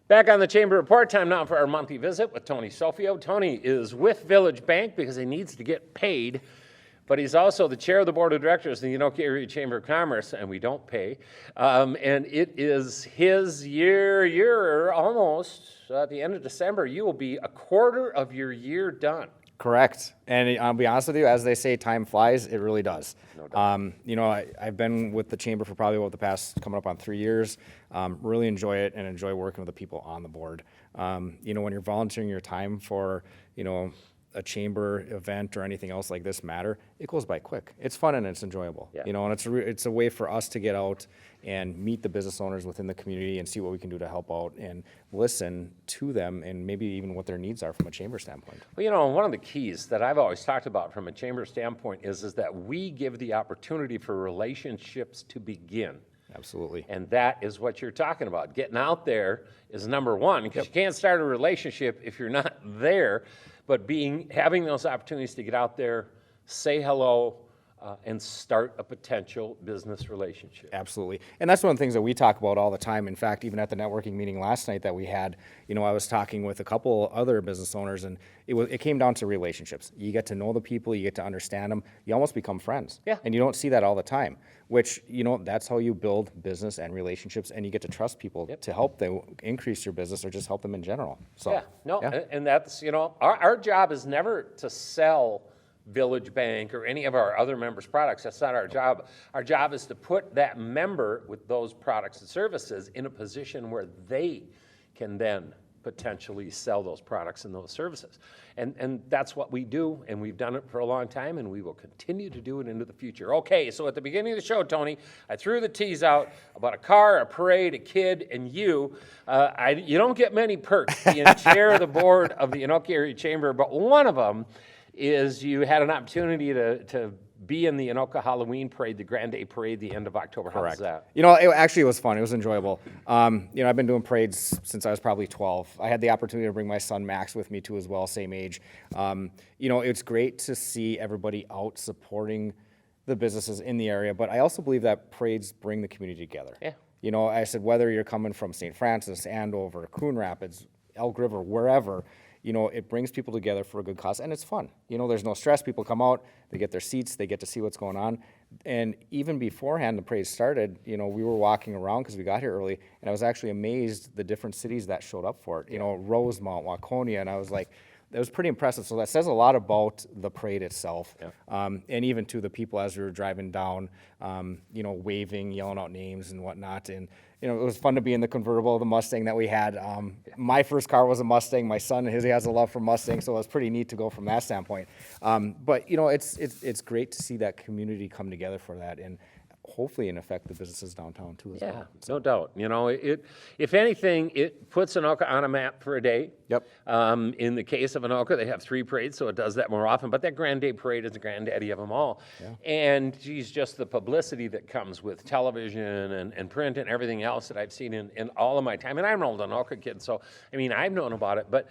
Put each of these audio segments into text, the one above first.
Back on the Chamber Report, time now for our monthly visit with Tony Sofio. Tony is with Village Bank because he needs to get paid, but he's also the chair of the board of directors of the Anoka Area Chamber of Commerce, and we don't pay. And it is his year almost. At the end of December, you will be a quarter of your year done. Correct. And I'll be honest with you, as they say, time flies, it really does. No doubt. You know, I've been with the Chamber for probably about the past, coming up on 3 years. Really enjoy it and enjoy working with the people on the board. You know, when you're volunteering your time for, you know, a chamber event or anything else like this matter, it goes by quick. It's fun and it's enjoyable. Yeah. You know, and it's a way for us to get out and meet the business owners within the community and see what we can do to help out and listen to them and maybe even what their needs are from a chamber standpoint. Well, you know, one of the keys that I've always talked about from a chamber standpoint is that we give the opportunity for relationships to begin. Absolutely. And that is what you're talking about. Getting out there is number one, because you can't start a relationship if you're not there. But having those opportunities to get out there, say hello, and start a potential business relationship. Absolutely. And that's one of the things that we talk about all the time. In fact, even at the networking meeting last night that we had, you know, I was talking with a couple other business owners, and it came down to relationships. You get to know the people, you get to understand them, you almost become friends. Yeah. And you don't see that all the time, which, you know, that's how you build business and relationships, and you get to trust people to help them increase your business or just help them in general. So, Yeah, no, and that's, you know, our job is never to sell Village Bank or any of our other members' products. That's not our job. Our job is to put that member with those products and services in a position where they can then potentially sell those products and those services. And that's what we do, and we've done it for a long time, and we will continue to do it into the future. Okay, so at the beginning of the show, Tony, I threw the tease out about a car, a parade, a kid, and you. You don't get many perks being chair of the board of the Anoka Area Chamber, but one of them is you had an opportunity to be in the Anoka Halloween Parade, the Grand Day Parade, the end of October. How was that? You know, it was fun. It was enjoyable. You know, I've been doing parades since I was probably 12. I had the opportunity to bring my son Max with me too as well, same age. You know, it's great to see everybody out supporting the businesses in the area, but I also believe that parades bring the community together. Yeah. You know, I said, whether you're coming from St. Francis, Andover, Coon Rapids, Elk River, wherever, you know, it brings people together for a good cause, and it's fun. You know, there's no stress. People come out, they get their seats, they get to see what's going on. And even beforehand the parade started, you know, we were walking around because we got here early, and I was actually amazed the different cities that showed up for it. You know, Rosemount, Waconia, and I was like, that was pretty impressive. So that says a lot about the parade itself. Yeah. And even to the people as we were driving down, you know, waving, yelling out names and whatnot. And, you know, it was fun to be in the convertible, the Mustang that we had. My first car was a Mustang. My son, he has a love for Mustang, so it was pretty neat to go from that standpoint. But, you know, it's great to see that community come together for that, and hopefully in effect the businesses downtown too as well. Yeah, no doubt. You know, if anything, it puts Anoka on a map for a day. Yep. In the case of Anoka, they have 3 parades, so it does that more often. But that Grand Day Parade is the granddaddy of them all. Yeah. And geez, just the publicity that comes with television and print and everything else that I've seen in all of my time. And I'm an old Anoka kid, so I mean, I've known about it, but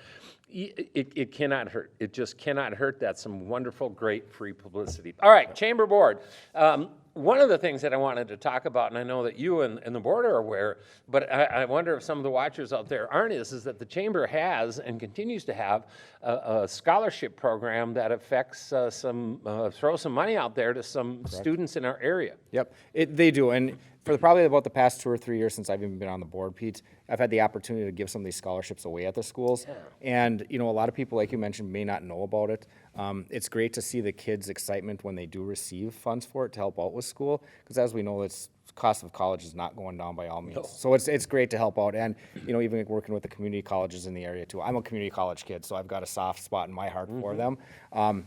it cannot hurt. It just cannot hurt. That's some wonderful, great free publicity. All right, Chamber Board. One of the things that I wanted to talk about, and I know that you and the board are aware, but I wonder if some of the watchers out there aren't, is that the Chamber has and continues to have a scholarship program that affects throw some money out there to some students in our area. Yep, they do. And for probably about the past 2 or 3 years since I've even been on the board, Pete, I've had the opportunity to give some of these scholarships away at the schools. Yeah. And, you know, a lot of people, like you mentioned, may not know about it. It's great to see the kids' excitement when they do receive funds for it to help out with school, because as we know, it's cost of college is not going down by all means. No. So it's great to help out, and, you know, even working with the community colleges in the area too. I'm a community college kid, so I've got a soft spot in my heart for them.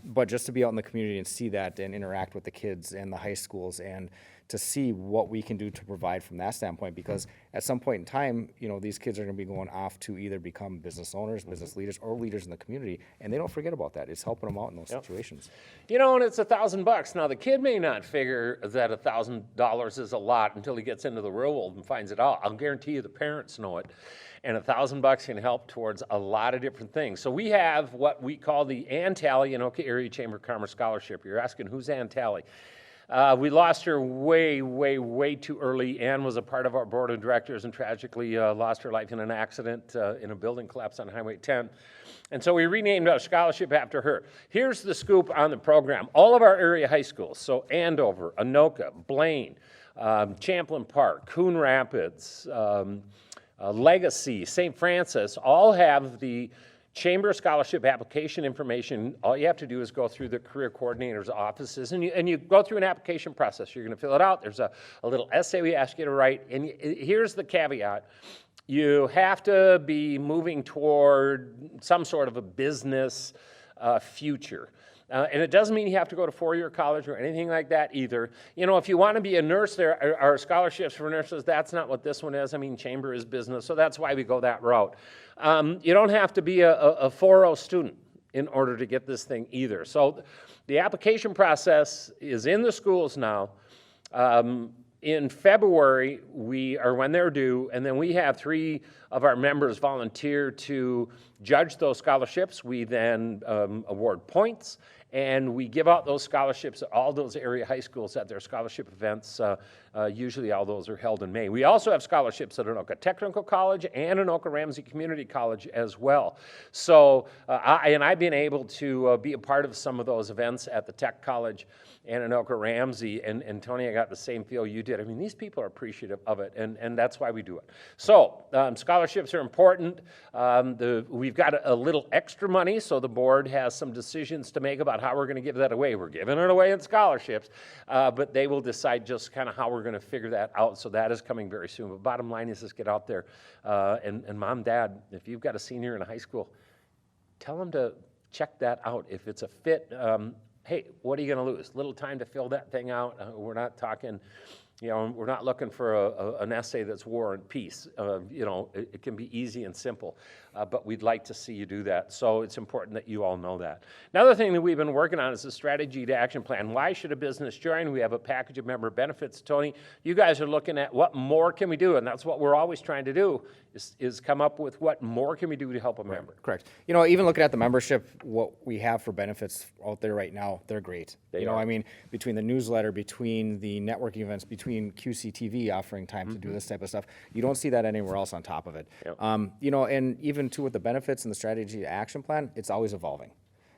But just to be out in the community and see that and interact with the kids and the high schools, and to see what we can do to provide from that standpoint, because at some point in time, you know, these kids are going to be going off to either become business owners, business leaders, or leaders in the community, and they don't forget about that. It's helping them out in those situations. You know, and it's $1,000. Now, the kid may not figure that $1,000 is a lot until he gets into the real world and finds it out. I'll guarantee you the parents know it. And $1,000 can help towards a lot of different things. So we have what we call the Ann Tally Anoka Area Chamber of Commerce Scholarship. You're asking, who's Ann Tally? We lost her way, way, way too early. Ann was a part of our board of directors and tragically lost her life in an accident in a building collapse on Highway 10. And so we renamed our scholarship after her. Here's the scoop on the program. All of our area high schools, so Andover, Anoka, Blaine, Champlain Park, Coon Rapids, Legacy, St. Francis, all have the Chamber Scholarship application information. All you have to do is go through the career coordinator's offices, and you go through an application process. You're going to fill it out. There's a little essay we ask you to write, and here's the caveat. You have to be moving toward some sort of a business future. And it doesn't mean you have to go to four-year college or anything like that either. You know, if you want to be a nurse, there are scholarships for nurses. That's not what this one is. I mean, Chamber is business, so that's why we go that route. You don't have to be a 4.0 student in order to get this thing either. So the application process is in the schools now. In February, when they're due, and then we have 3 of our members volunteer to judge those scholarships. We then award points, and we give out those scholarships at all those area high schools at their scholarship events. Usually all those are held in May. We also have scholarships at Anoka Technical College and Anoka Ramsey Community College as well. So, I've been able to be a part of some of those events at the Tech College and Anoka Ramsey, and Tony, I got the same feel you did. I mean, these people are appreciative of it, and that's why we do it. So, scholarships are important. We've got a little extra money, so the board has some decisions to make about how we're going to give that away. We're giving it away in scholarships, but they will decide just kind of how we're going to figure that out, so that is coming very soon. But bottom line is, just get out there, and mom, dad, if you've got a senior in a high school, tell them to check that out. If it's a fit, hey, what are you going to lose? Little time to fill that thing out. We're not talking, we're not looking for an essay that's War and Peace. It can be easy and simple, but we'd like to see you do that. So it's important that you all know that. Another thing that we've been working on is the strategy to action plan. Why should a business join? We have a package of member benefits. Tony, you guys are looking at what more can we do, and that's what we're always trying to do, is come up with what more can we do to help a member. Correct. Even looking at the membership, what we have for benefits out there right now, they're great. I mean, between the newsletter, between the networking events, between QCTV offering time to do this type of stuff, you don't see that anywhere else on top of it. Yep. And even too with the benefits and the strategy action plan, it's always evolving.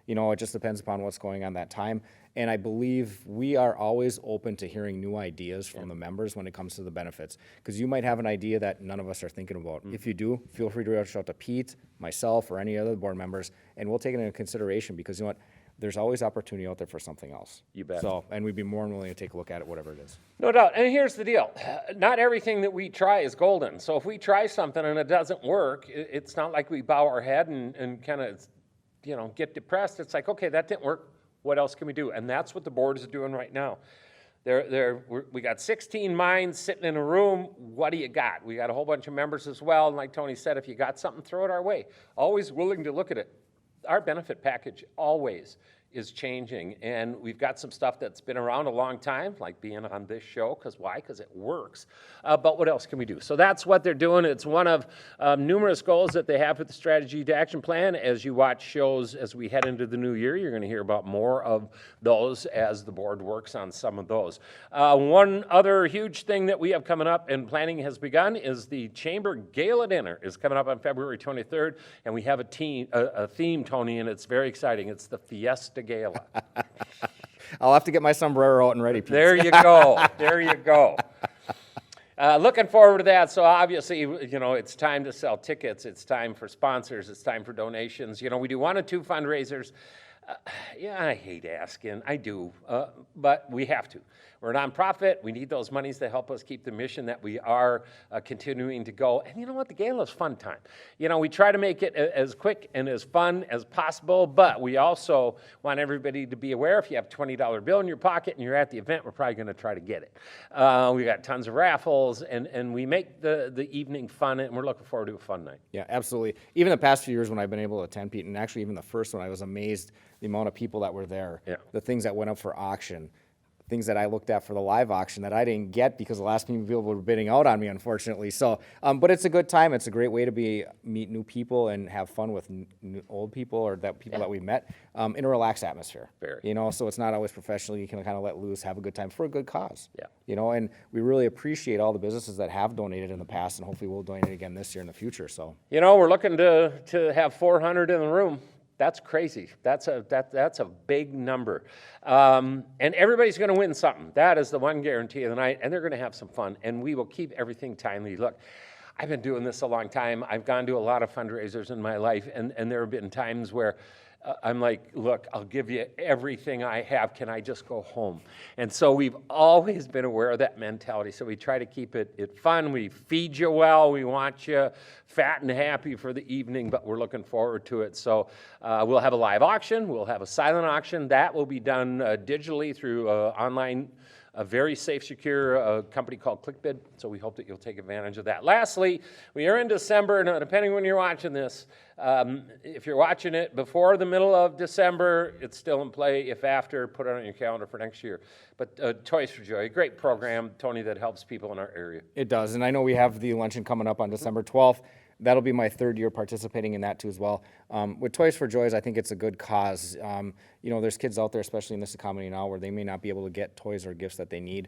It just depends upon what's going on that time. And I believe we are always open to hearing new ideas from the members when it comes to the benefits. Because you might have an idea that none of us are thinking about. If you do, feel free to reach out to Pete, myself, or any other board members, and we'll take it into consideration, because you know what? There's always opportunity out there for something else. You bet. So, and we'd be more than willing to take a look at it, whatever it is. No doubt. And here's the deal. Not everything that we try is golden. So if we try something and it doesn't work, it's not like we bow our head and kind of, get depressed. It's like, okay, that didn't work. What else can we do? And that's what the board is doing right now. We got 16 minds sitting in a room. What do you got? We got a whole bunch of members as well. And like Tony said, if you got something, throw it our way. Always willing to look at it. Our benefit package always is changing, and we've got some stuff that's been around a long time, like being on this show. Because why? Because it works. But what else can we do? So that's what they're doing. It's one of numerous goals that they have with the strategy to action plan. As you watch shows as we head into the new year, you're going to hear about more of those as the board works on some of those. One other huge thing that we have coming up, and planning has begun, is the Chamber Gala Dinner is coming up on February 23rd, and we have a theme, Tony, and it's very exciting. It's the Fiesta Gala. I'll have to get my sombrero out and ready, Pete. There you go. There you go. Looking forward to that. So obviously, it's time to sell tickets. It's time for sponsors. It's time for donations. We do 1 or 2 fundraisers. I hate asking. I do. But we have to. We're a nonprofit. We need those monies to help us keep the mission that we are continuing to go. And you know what? The gala is fun time. We try to make it as quick and as fun as possible, but we also want everybody to be aware if you have a $20 bill in your pocket and you're at the event, we're probably going to try to get it. We got tons of raffles, and we make the evening fun, and we're looking forward to a fun night. Yeah, absolutely. Even the past few years when I've been able to attend, Pete, and actually even the first one, I was amazed the amount of people that were there, the things that went up for auction. things that I looked at for the live auction that I didn't get because the last people were bidding out on me, unfortunately. So, but it's a good time. It's a great way to meet new people and have fun with old people or people that we met in a relaxed atmosphere. Very. You know, so it's not always professional. You can kind of let loose, have a good time for a good cause. Yeah. You know, and we really appreciate all the businesses that have donated in the past, and hopefully we'll donate again this year in the future. So, You know, we're looking to have 400 in the room. That's crazy. That's a big number. And everybody's going to win something. That is the one guarantee of the night, and they're going to have some fun, and we will keep everything timely. Look, I've been doing this a long time. I've gone to a lot of fundraisers in my life, and there have been times where I'm like, look, I'll give you everything I have. Can I just go home? And so we've always been aware of that mentality. So we try to keep it fun. We feed you well. We want you fat and happy for the evening, but we're looking forward to it. So we'll have a live auction. We'll have a silent auction. That will be done digitally through online, a very safe, secure company called ClickBid. So we hope that you'll take advantage of that. Lastly, we are in December, and depending when you're watching this, if you're watching it before the middle of December, it's still in play. If after, put it on your calendar for next year. But Toys for Joy, a great program, Tony, that helps people in our area. it does, and I know we have the luncheon coming up on December 12th. That'll be my third year participating in that too as well. With Toys for Joys, I think it's a good cause. You know, there's kids out there, especially in this economy now, where they may not be able to get toys or gifts that they need.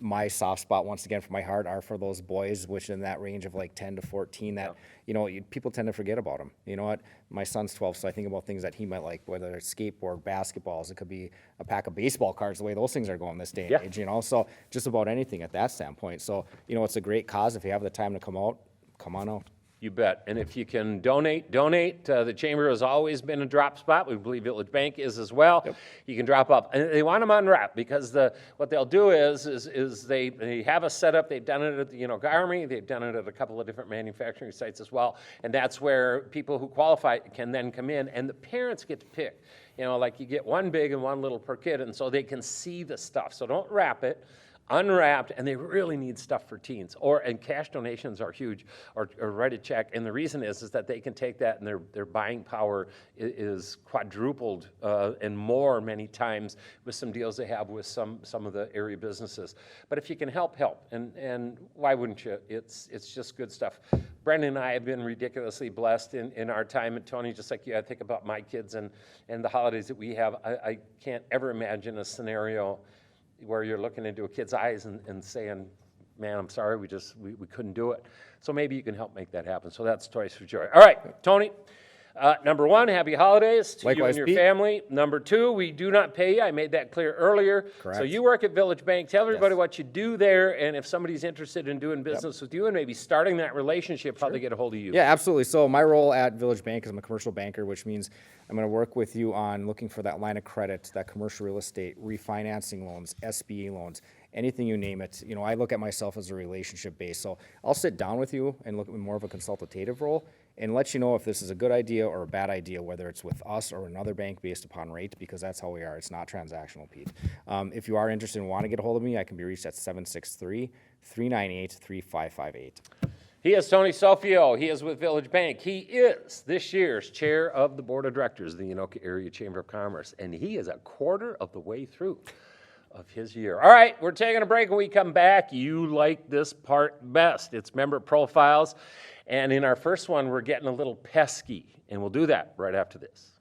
My soft spot, once again, for my heart are for those boys, which in that range of like 10 to 14 that, you know, people tend to forget about them. You know what? My son's 12, so I think about things that he might like, whether it's skateboard, basketballs, it could be a pack of baseball cards, the way those things are going this day and age, you know? So just about anything at that standpoint. So, you know, it's a great cause. If you have the time to come out, come on out. You bet. And if you can donate. The Chamber has always been a drop spot. We believe Village Bank is as well. Yep. You can drop up. And they want them unwrapped because what they'll do is they have a setup. They've done it at the Anoka Army. They've done it at a couple of different manufacturing sites as well. And that's where people who qualify can then come in, and the parents get to pick. You know, like you get one big and one little per kid, and so they can see the stuff. So don't wrap it. Unwrapped, and they really need stuff for teens. And cash donations are huge, or write a check. And the reason is that they can take that, and their buying power is quadrupled and more many times with some deals they have with some of the area businesses. But if you can help. And why wouldn't you? It's just good stuff. Brendan and I have been ridiculously blessed in our time. And Tony, just like you, I think about my kids and the holidays that we have. I can't ever imagine a scenario where you're looking into a kid's eyes and saying, man, I'm sorry, we couldn't do it. So maybe you can help make that happen. So that's Toys for Joy. All right, Tony, number one, happy holidays to Likewise, you and your Pete. family. Number two, we do not pay you. I made that clear earlier. Correct. So you work at Village Bank. Tell everybody Yes. what you do there, and if somebody's interested in doing business with you and maybe starting that relationship, how they get a hold of you. Yeah, absolutely. So my role at Village Bank is I'm a commercial banker, which means I'm going to work with you on looking for that line of credit, that commercial real estate, refinancing loans, SBA loans, anything you name it. You know, I look at myself as a relationship base. So I'll sit down with you and look at more of a consultative role and let you know if this is a good idea or a bad idea, whether it's with us or another bank based upon rate, because that's how we are. It's not transactional, Pete. If you are interested and want to get a hold of me, I can be reached at 763-398-3558. He is Tony Sofio. He is with Village Bank. He is this year's chair of the board of directors of the Anoka Area Chamber of Commerce, and he is a quarter of the way through of his year. All right, we're taking a break. When we come back, you like this part best. It's member profiles, and in our first one, we're getting a little pesky, and we'll do that right after this.